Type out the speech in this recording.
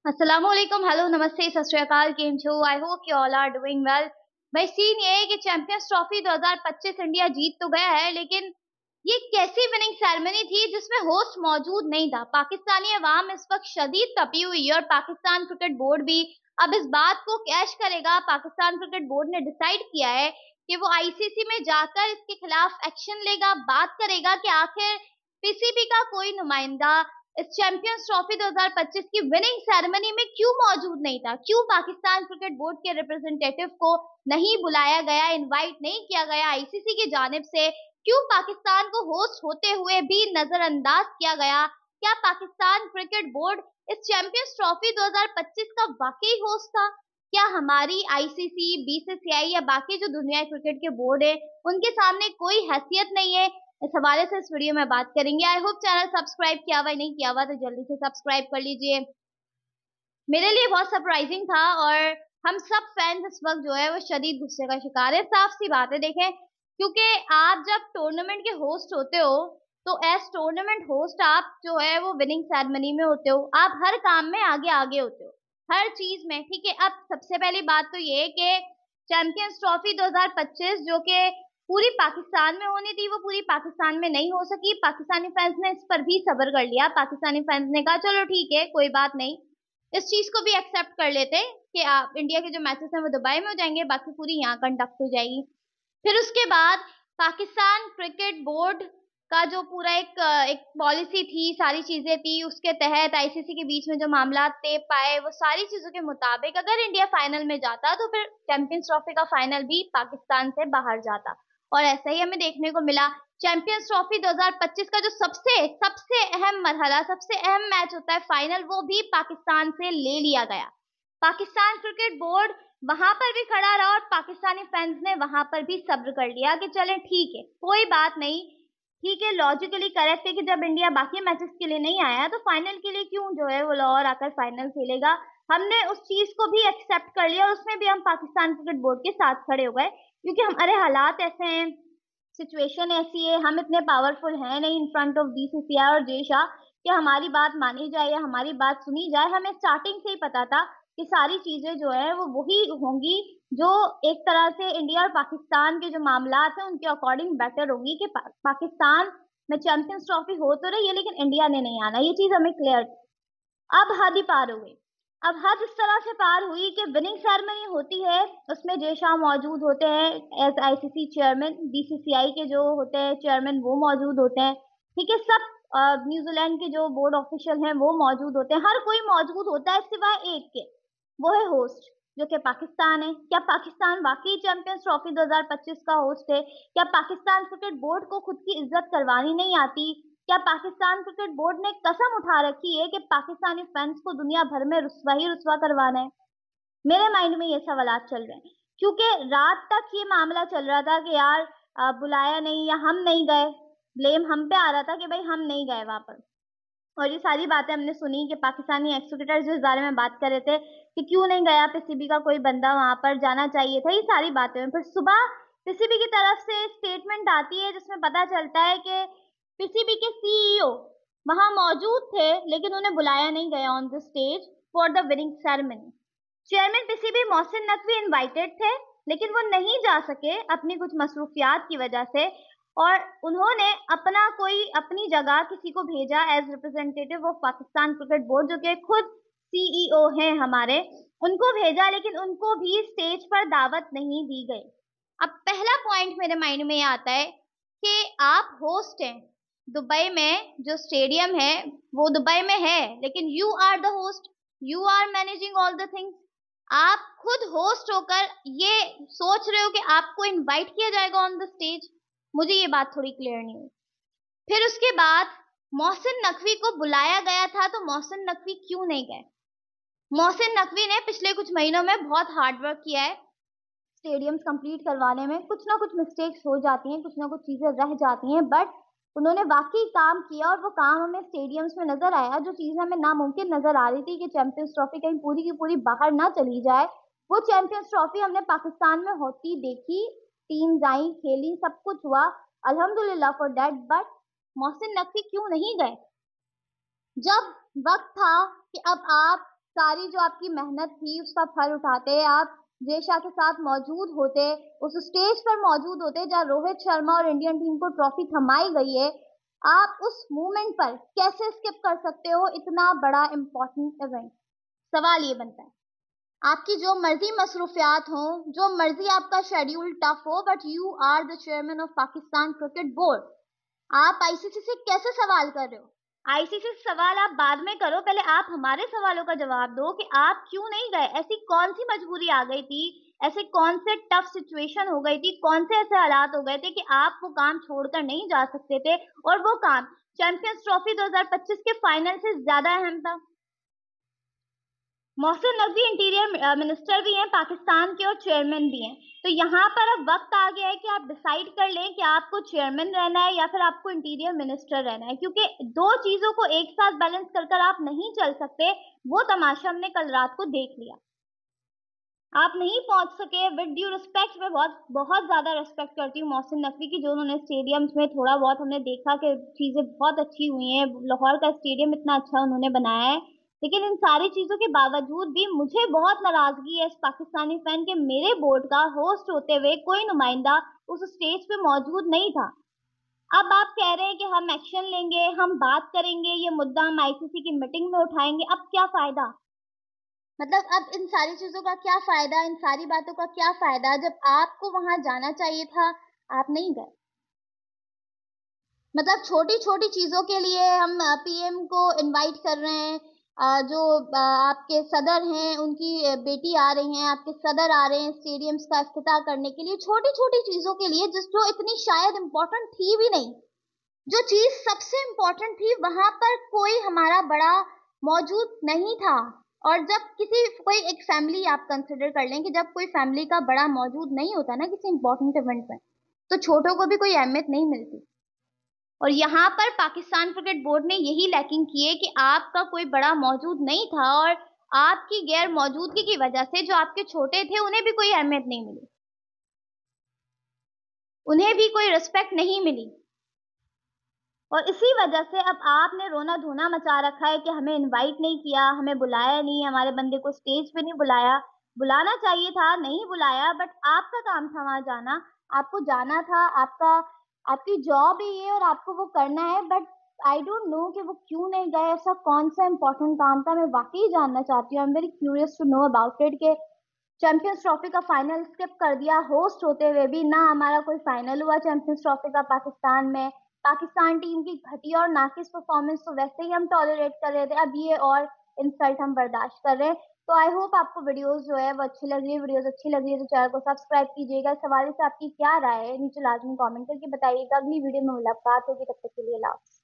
अस्सलामुअलैकुम, हेलो, नमस्ते, सत श्री अकाल, केम छो? I hope you all are doing well. भाई सीन ये है कि चैंपियंस ट्रॉफी 2025 इंडिया जीत तो गया है, लेकिन ये कैसी विनिंग सेरेमनी थी जिसमें होस्ट मौजूद नहीं था। पाकिस्तानी अवाम इस वक्त शदीद तपी हुई है और पाकिस्तान क्रिकेट बोर्ड भी अब इस बात को कैश करेगा। पाकिस्तान क्रिकेट बोर्ड ने डिसाइड किया है कि वो आईसीसी में जाकर इसके खिलाफ एक्शन लेगा, बात करेगा कि आखिर पीसीबी का कोई नुमाइंदा इस चैंपियंस ट्रॉफी 2025 की विनिंग सेरेमनी में क्यों मौजूद नहीं था, क्यों पाकिस्तान क्रिकेट बोर्ड के रिप्रेजेंटेटिव को नहीं बुलाया गया, इनवाइट नहीं किया गया आईसीसी की जानिब से, क्यों पाकिस्तान को होस्ट होते हुए भी नजरअंदाज किया गया। क्या पाकिस्तान क्रिकेट बोर्ड इस चैंपियंस ट्रॉफी 2025 का वाकई होस्ट था? क्या हमारी आईसीसी, बीसीसीआई या बाकी जो दुनिया क्रिकेट के बोर्ड है उनके सामने कोई हैसियत नहीं है? इस हवाले से इस वीडियो में बात करेंगे। आई होप चैनल सब्सक्राइब किया हुआ नहीं किया हुआ तो जल्दी से सब्सक्राइब कर लीजिए। मेरे लिए बहुत सरप्राइजिंग था और हम सब फैंस इस वक्त जो है वो शदीद गुस्से का शिकार है। साफ सी बात है, देखें, क्योंकि आप जब टूर्नामेंट के होस्ट होते हो तो एज टूर्नामेंट होस्ट आप जो है वो विनिंग सेरेमनी में होते हो, आप हर काम में आगे आगे होते हो, हर चीज में, ठीक है। अब सबसे पहली बात तो ये है कि चैंपियंस ट्रॉफी 2025 जो कि पूरी पाकिस्तान में होनी थी वो पूरी पाकिस्तान में नहीं हो सकी। पाकिस्तानी फैंस ने इस पर भी सब्र कर लिया। पाकिस्तानी फैंस ने कहा चलो ठीक है, कोई बात नहीं, इस चीज को भी एक्सेप्ट कर लेते कि आप इंडिया के जो मैचेस हैं वो दुबई में हो जाएंगे, बाकी पूरी यहाँ कंडक्ट हो जाएगी। फिर उसके बाद पाकिस्तान क्रिकेट बोर्ड का जो पूरा एक पॉलिसी थी, सारी चीजें थी, उसके तहत आईसीसी के बीच में जो मामला तय पाए वो सारी चीजों के मुताबिक अगर इंडिया फाइनल में जाता तो फिर चैंपियंस ट्रॉफी का फाइनल भी पाकिस्तान से बाहर जाता, और ऐसा ही हमें देखने को मिला। चैंपियंस ट्रॉफी 2025 का जो सबसे सबसे अहम मरहला, सबसे अहम मैच होता है फाइनल, वो भी पाकिस्तान से ले लिया गया। पाकिस्तान क्रिकेट बोर्ड वहां पर भी खड़ा रहा और पाकिस्तानी फैंस ने वहां पर भी सब्र कर लिया कि चलें ठीक है, कोई बात नहीं, ठीक है, लॉजिकली करेक्ट है कि जब इंडिया बाकी मैचेस के लिए नहीं आया तो फाइनल के लिए क्यों जो है वो लाहौर आकर फाइनल खेलेगा। हमने उस चीज को भी एक्सेप्ट कर लिया और उसमें भी हम पाकिस्तान क्रिकेट बोर्ड के साथ खड़े हो गए, क्योंकि हमारे हालात ऐसे हैं, सिचुएशन ऐसी है, हम इतने पावरफुल हैं नहीं इन फ्रंट ऑफ बीसीसीआई और जय शाह कि हमारी बात मानी जाए या हमारी बात सुनी जाए। हमें स्टार्टिंग से ही पता था कि सारी चीजें जो है वो वही होंगी जो एक तरह से इंडिया और पाकिस्तान के जो मामला हैं उनके अकॉर्डिंग बेटर होंगी, कि पाकिस्तान में चैंपियंस ट्रॉफी हो तो रही है लेकिन इंडिया ने नहीं आना, ये चीज हमें क्लियर। अब हद ही पार हो गई। अब हद इस तरह से पार हुई कि विनिंग सेरेमनी होती है, उसमें जय शाह मौजूद होते हैं एज आईसीसी चेयरमैन, बीसीसीआई के जो होते हैं चेयरमैन वो मौजूद होते हैं, ठीक है, सब न्यूजीलैंड के जो बोर्ड ऑफिशियल हैं वो मौजूद होते हैं, हर कोई मौजूद होता है सिवाय एक के, वो है होस्ट, जो कि पाकिस्तान है। क्या पाकिस्तान वाकई चैंपियंस ट्रॉफी 2025 का होस्ट है? क्या पाकिस्तान क्रिकेट बोर्ड को खुद की इज्जत करवानी नहीं आती? क्या पाकिस्तान क्रिकेट बोर्ड ने कसम उठा रखी है कि पाकिस्तानी फैंस को दुनिया भर में रुस्वा ही रुस्वा करवाना है? मेरे माइंड में ये सवालात चल रहे हैं, क्योंकि रात तक ये मामला चल रहा था कि यार बुलाया नहीं या हम नहीं गए, ब्लेम हम पे आ रहा था कि भाई हम नहीं गए वहां पर। और ये सारी बातें हमने सुनी कि पाकिस्तानी एक्सक्यूटिव जो इस बारे में बात कर रहे थे कि क्यों नहीं गया पीसीबी का कोई बंदा, वहां पर जाना चाहिए था, ये सारी बातें हुई। फिर सुबह पीसीबी की तरफ से स्टेटमेंट आती है जिसमें पता चलता है कि पीसीबी के सीईओ वहां मौजूद थे लेकिन उन्हें बुलाया नहीं गया on the stage for the winning ceremony. Chairman PCB Mohsin Naqvi invited थे लेकिन वो नहीं जा सके अपनी कुछ मसरूफियात की वजह से, और उन्होंने अपना कोई अपनी जगह किसी को भेजा as representative of Pakistan cricket board, जो कि खुद सीईओ हैं हमारे, उनको भेजा, लेकिन उनको भी स्टेज पर दावत नहीं दी गई। अब पहला पॉइंट मेरे माइंड में ये आता है कि आप होस्ट हैं, दुबई में जो स्टेडियम है वो दुबई में है, लेकिन you are the host, you are managing all the things. आप खुद होस्ट होकर ये सोच रहे हो कि आपको इनवाइट किया जाएगा ऑन द स्टेज? मुझे ये बात थोड़ी क्लियर नहीं हुई। फिर उसके बाद मोहसिन नकवी को बुलाया गया था तो मोहसिन नकवी क्यों नहीं गए? मोहसिन नकवी ने पिछले कुछ महीनों में बहुत हार्ड वर्क किया है स्टेडियम्स कंप्लीट करवाने में, कुछ ना कुछ मिस्टेक्स हो जाती हैं, कुछ ना कुछ चीजें रह जाती हैं, बट उन्होंने वाकई काम किया और वो काम हमें स्टेडियम्स में नजर आया। जो चीज हमें नामुमकिन नजर आ रही थी कि चैंपियंस ट्रॉफी कहीं पूरी की पूरी बाहर ना चली जाए, वो चैंपियंस ट्रॉफी हमने पाकिस्तान में होती देखी, टीम्स आई, खेली, सब कुछ हुआ, अल्हम्दुलिल्लाह for that. But Mohsin Naqvi क्यों नहीं गए जब वक्त था कि अब आप सारी जो आपकी मेहनत थी उसका फल उठाते, आप जय शाह के साथ मौजूद होते, उस स्टेज पर मौजूद होते जहां रोहित शर्मा और इंडियन टीम को ट्रॉफी थमाई गई है। आप उस मोमेंट पर कैसे स्किप कर सकते हो इतना बड़ा इंपॉर्टेंट इवेंट? सवाल ये बनता है। आपकी जो मर्जी मसरूफियात हो, जो मर्जी आपका शेड्यूल टफ हो, but you are the chairman of Pakistan cricket board. आप आईसीसी से कैसे सवाल कर रहे हो? आईसीसी से सवाल आप बाद में करो, पहले आप हमारे सवालों का जवाब दो कि आप क्यों नहीं गए। ऐसी कौन सी मजबूरी आ गई थी, ऐसे कौन से टफ सिचुएशन हो गई थी, कौन से ऐसे हालात हो गए थे कि आप वो काम छोड़कर नहीं जा सकते थे, और वो काम चैंपियंस ट्रॉफी 2025 के फाइनल से ज्यादा अहम था। मोहसिन नकवी इंटीरियर मिनिस्टर भी हैं पाकिस्तान के और चेयरमैन भी हैं, तो यहाँ पर अब वक्त आ गया है कि आप डिसाइड कर लें कि आपको चेयरमैन रहना है या फिर आपको इंटीरियर मिनिस्टर रहना है, क्योंकि दो चीजों को एक साथ बैलेंस कर आप नहीं चल सकते। वो तमाशा हमने कल रात को देख लिया। आप नहीं पहुंच सके, विद ड्यू रिस्पेक्ट, मैं बहुत बहुत ज्यादा रिस्पेक्ट करती हूँ मोहसिन नकवी की, जो उन्होंने स्टेडियम्स में थोड़ा बहुत हमने देखा कि चीजें बहुत अच्छी हुई हैं, लाहौर का स्टेडियम इतना अच्छा उन्होंने बनाया है, लेकिन इन सारी चीजों के बावजूद भी मुझे बहुत नाराजगी है इस पाकिस्तानी फैन के, मेरे बोर्ड का होस्ट होते हुए कोई नुमाइंदा उस स्टेज पे मौजूद नहीं था। अब आप कह रहे हैं कि हम एक्शन लेंगे, हम बात करेंगे, ये मुद्दा हम आईसीसी की मीटिंग में उठाएंगे। अब क्या फायदा? मतलब अब इन सारी चीजों का क्या फायदा, इन सारी बातों का क्या फायदा जब आपको वहां जाना चाहिए था, आप नहीं गए। मतलब छोटी छोटी चीजों के लिए हम पीएम को इनवाइट कर रहे हैं, जो आपके सदर हैं उनकी बेटी आ रही हैं, आपके सदर आ रहे हैं स्टेडियम्स का इफ्तिताह करने के लिए, छोटी छोटी चीजों के लिए जो इतनी शायद इम्पोर्टेंट थी भी नहीं। जो चीज सबसे इम्पोर्टेंट थी वहां पर कोई हमारा बड़ा मौजूद नहीं था। और जब किसी कोई एक फैमिली आप कंसिडर कर लें कि जब कोई फैमिली का बड़ा मौजूद नहीं होता ना किसी इंपॉर्टेंट इवेंट में, तो छोटों को भी कोई अहमियत नहीं मिलती। और यहाँ पर पाकिस्तान क्रिकेट बोर्ड ने यही लैकिंग की है कि आपका कोई बड़ा मौजूद नहीं था, और आपकी गैर मौजूदगी की वजह से जो आपके छोटे थे उन्हें भी कोई अहमियत नहीं मिली, उन्हें भी कोई रिस्पेक्ट नहीं मिली। और इसी वजह से अब आपने रोना धोना मचा रखा है कि हमें इनवाइट नहीं किया, हमें बुलाया नहीं, हमारे बंदे को स्टेज पे नहीं बुलाया। बुलाना चाहिए था, नहीं बुलाया, बट आपका काम था वहां जाना, आपको जाना था, आपका आपकी जॉब है ये और आपको वो करना है। बट आई डोंट नो कि वो क्यों नहीं गए, ऐसा कौन सा इंपॉर्टेंट काम था, मैं वाकई जानना चाहती हूँ। I am very curious to know about it कि चैंपियंस ट्रॉफी का फाइनल स्किप कर दिया होस्ट होते हुए भी, ना हमारा कोई फाइनल हुआ चैंपियंस ट्रॉफी का पाकिस्तान में। पाकिस्तान टीम की घटिया और नाकिस परफॉर्मेंस तो वैसे ही हम टॉलरेट कर रहे थे, अब ये और इंसल्ट हम बर्दाश्त कर रहे हैं। तो आई होप आपको वीडियोस जो है वो अच्छी लग रही है। वीडियोस अच्छी लग रही है तो चैनल को सब्सक्राइब कीजिएगा। इस हवाले से आपकी क्या राय है नीचे लाजमी कमेंट करके बताइएगा। अगली वीडियो में मुलाकात होगी, तब तक के लिए अल्लाह हाफ़िज़।